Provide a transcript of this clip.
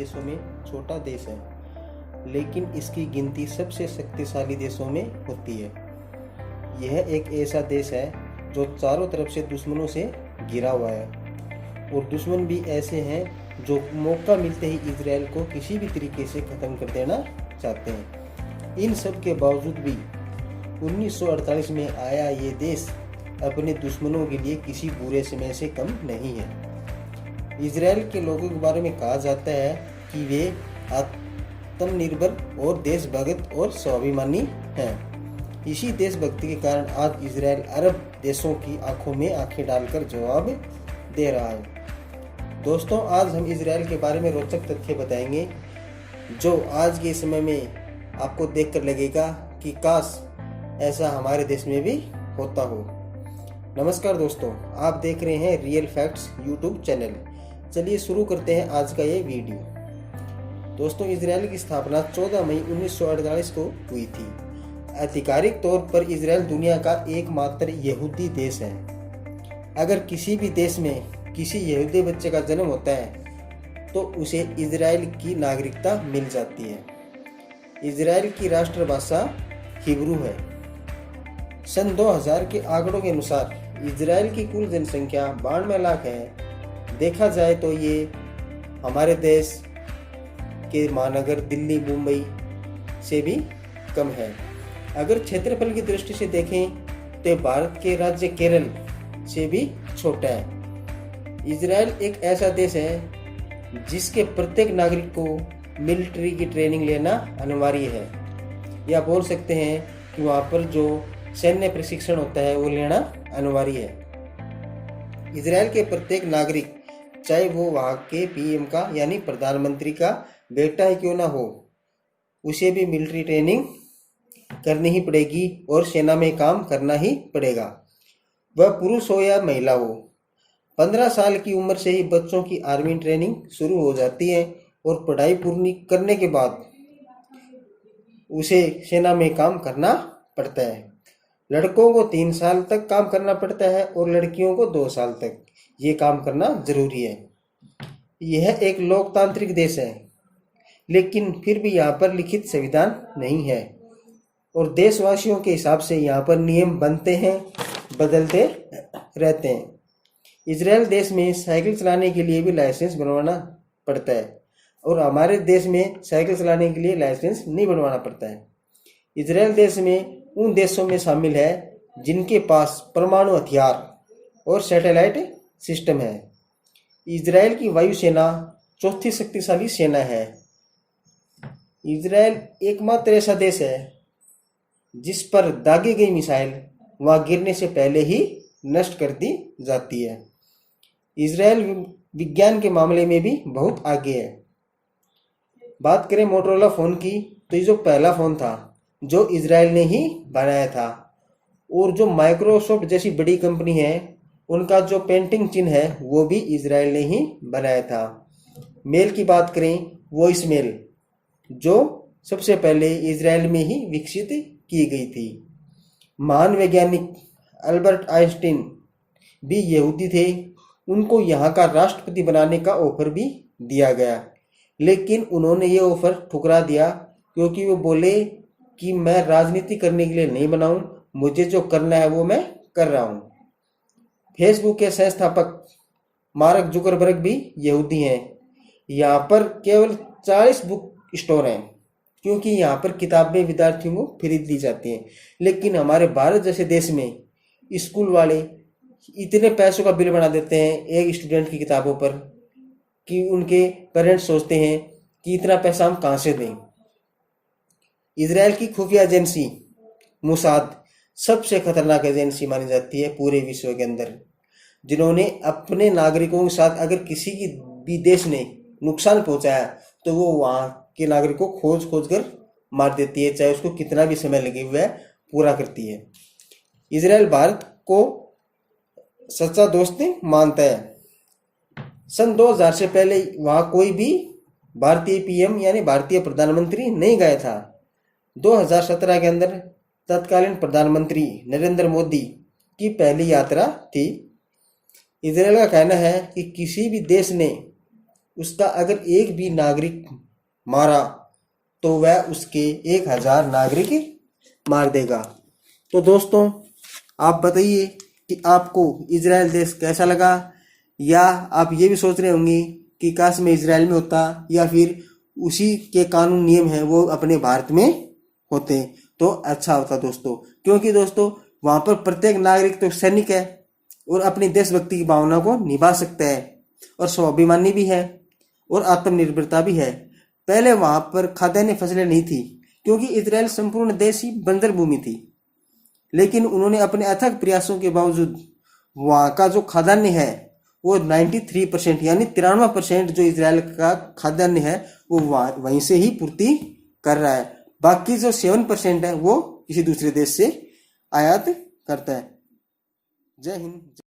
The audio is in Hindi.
देशों में छोटा देश है, लेकिन इसकी गिनती सबसे शक्तिशाली देशों में होती है। यह एक ऐसा देश है जो चारों तरफ से दुश्मनों से घिरा हुआ है, और दुश्मन भी ऐसे हैं जो मौका मिलते ही इजराइल को किसी भी तरीके से ख़त्म कर देना चाहते हैं। इन सब के बावजूद भी 1948 में आया ये देश अपने दुश्मनों के लिए किसी बुरे समय से कम नहीं है। इजराइल के लोगों के बारे में कहा जाता है कि वे आत्मनिर्भर और देशभक्त और स्वाभिमानी हैं। इसी देशभक्ति के कारण आज इजराइल अरब देशों की आंखों में आंखें डालकर जवाब दे रहा है। दोस्तों, आज हम इजराइल के बारे में रोचक तथ्य बताएंगे जो आज के समय में आपको देखकर लगेगा कि काश ऐसा हमारे देश में भी होता हो। नमस्कार दोस्तों, आप देख रहे हैं रियल फैक्ट्स यूट्यूब चैनल। चलिए शुरू करते हैं आज का ये वीडियो। दोस्तों, इजराइल की स्थापना 14 मई 1948 को हुई थी। आधिकारिक तौर पर इजराइल दुनिया का एकमात्र यहूदी देश है। अगर किसी भी देश में किसी यहूदी बच्चे का जन्म होता है तो उसे इजराइल की नागरिकता मिल जाती है। इजराइल की राष्ट्रभाषा हिब्रू है। सन 2000 के आंकड़ों के अनुसार इजराइल की कुल जनसंख्या 92 लाख है। देखा जाए तो ये हमारे देश के महानगर दिल्ली, मुंबई से भी कम है। अगर क्षेत्रफल की दृष्टि से देखें तो भारत के राज्य केरल से भी छोटा है। इजराइल एक ऐसा देश है जिसके प्रत्येक नागरिक को मिलिट्री की ट्रेनिंग लेना अनिवार्य है, या बोल सकते हैं कि वहाँ पर जो सैन्य प्रशिक्षण होता है वो लेना अनिवार्य है। इजराइल के प्रत्येक नागरिक, चाहे वो वहाँ के पीएम का यानी प्रधानमंत्री का बेटा ही क्यों ना हो, उसे भी मिलिट्री ट्रेनिंग करनी ही पड़ेगी और सेना में काम करना ही पड़ेगा, वह पुरुष हो या महिला हो। 15 साल की उम्र से ही बच्चों की आर्मी ट्रेनिंग शुरू हो जाती है और पढ़ाई पूरी करने के बाद उसे सेना में काम करना पड़ता है। लड़कों को 3 साल तक काम करना पड़ता है और लड़कियों को 2 साल तक ये काम करना जरूरी है। यह एक लोकतांत्रिक देश है, लेकिन फिर भी यहाँ पर लिखित संविधान नहीं है और देशवासियों के हिसाब से यहाँ पर नियम बनते हैं, बदलते रहते हैं। इजराइल देश में साइकिल चलाने के लिए भी लाइसेंस बनवाना पड़ता है और हमारे देश में साइकिल चलाने के लिए लाइसेंस नहीं बनवाना पड़ता है। इजराइल देश में उन देशों में शामिल है जिनके पास परमाणु हथियार और सैटेलाइट सिस्टम है। इजराइल की वायुसेना चौथी शक्तिशाली सेना है। इजराइल एकमात्र ऐसा देश है जिस पर दागी गई मिसाइल वहाँ गिरने से पहले ही नष्ट कर दी जाती है। इजराइल विज्ञान के मामले में भी बहुत आगे है। बात करें मोटरोला फ़ोन की, तो ये जो पहला फ़ोन था जो इजराइल ने ही बनाया था, और जो माइक्रोसॉफ्ट जैसी बड़ी कंपनी है उनका जो पेंटिंग चिन्ह है वो भी इजराइल ने ही बनाया था। मेल की बात करें, वॉइस मेल जो सबसे पहले इजराइल में ही विकसित की गई थी। महान वैज्ञानिक अल्बर्ट आइंस्टीन भी यहूदी थे। उनको यहाँ का राष्ट्रपति बनाने का ऑफर भी दिया गया, लेकिन उन्होंने ये ऑफर ठुकरा दिया क्योंकि वो बोले कि मैं राजनीति करने के लिए नहीं बना हूँ, मुझे जो करना है वो मैं कर रहा हूँ। फेसबुक के संस्थापक मार्क जुकरबर्ग भी यहूदी हैं। यहाँ पर केवल 40 बुक स्टोर हैं क्योंकि यहाँ पर किताबें विद्यार्थियों को फ्री दी जाती हैं। लेकिन हमारे भारत जैसे देश में स्कूल वाले इतने पैसों का बिल बना देते हैं एक स्टूडेंट की किताबों पर कि उनके पेरेंट्स सोचते हैं कि इतना पैसा हम कहाँ से दें। इजराइल की खुफिया एजेंसी मोसाद सबसे खतरनाक एजेंसी मानी जाती है पूरे विश्व के अंदर, जिन्होंने अपने नागरिकों के साथ अगर किसी की भी देश ने नुकसान पहुंचाया तो वो वहाँ के नागरिकों को खोज कर मार देती है, चाहे उसको कितना भी समय लगे वह पूरा करती है। इजराइल भारत को सच्चा दोस्त मानता है। सन 2000 से पहले वहाँ कोई भी भारतीय पीएम यानी भारतीय प्रधानमंत्री नहीं गया था। 2017 के अंदर तत्कालीन प्रधानमंत्री नरेंद्र मोदी की पहली यात्रा थी। इजराइल का कहना है कि किसी भी देश ने उसका अगर एक भी नागरिक मारा तो वह उसके 1000 नागरिक मार देगा। तो दोस्तों, आप बताइए कि आपको इजराइल देश कैसा लगा, या आप ये भी सोच रहे होंगे कि काश मैं इजराइल में होता, या फिर उसी के कानून नियम हैं वो अपने भारत में होते तो अच्छा होता दोस्तों। क्योंकि दोस्तों वहां पर प्रत्येक नागरिक तो सैनिक है और अपनी देशभक्ति की भावना को निभा सकता है और स्वाभिमानी भी है और आत्मनिर्भरता भी है। पहले वहां पर खाद्यान्न फसलें नहीं थी क्योंकि इजराइल संपूर्ण देश ही बंजर भूमि थी, लेकिन उन्होंने अपने अथक प्रयासों के बावजूद वहां का जो खाद्यान्न है वो 93% यानी 93% जो इजराइल का खाद्यान्न है वो वहीं से ही पूर्ति कर रहा है। बाकी जो 7% है वो किसी दूसरे देश से आयात करता है। जय हिंद।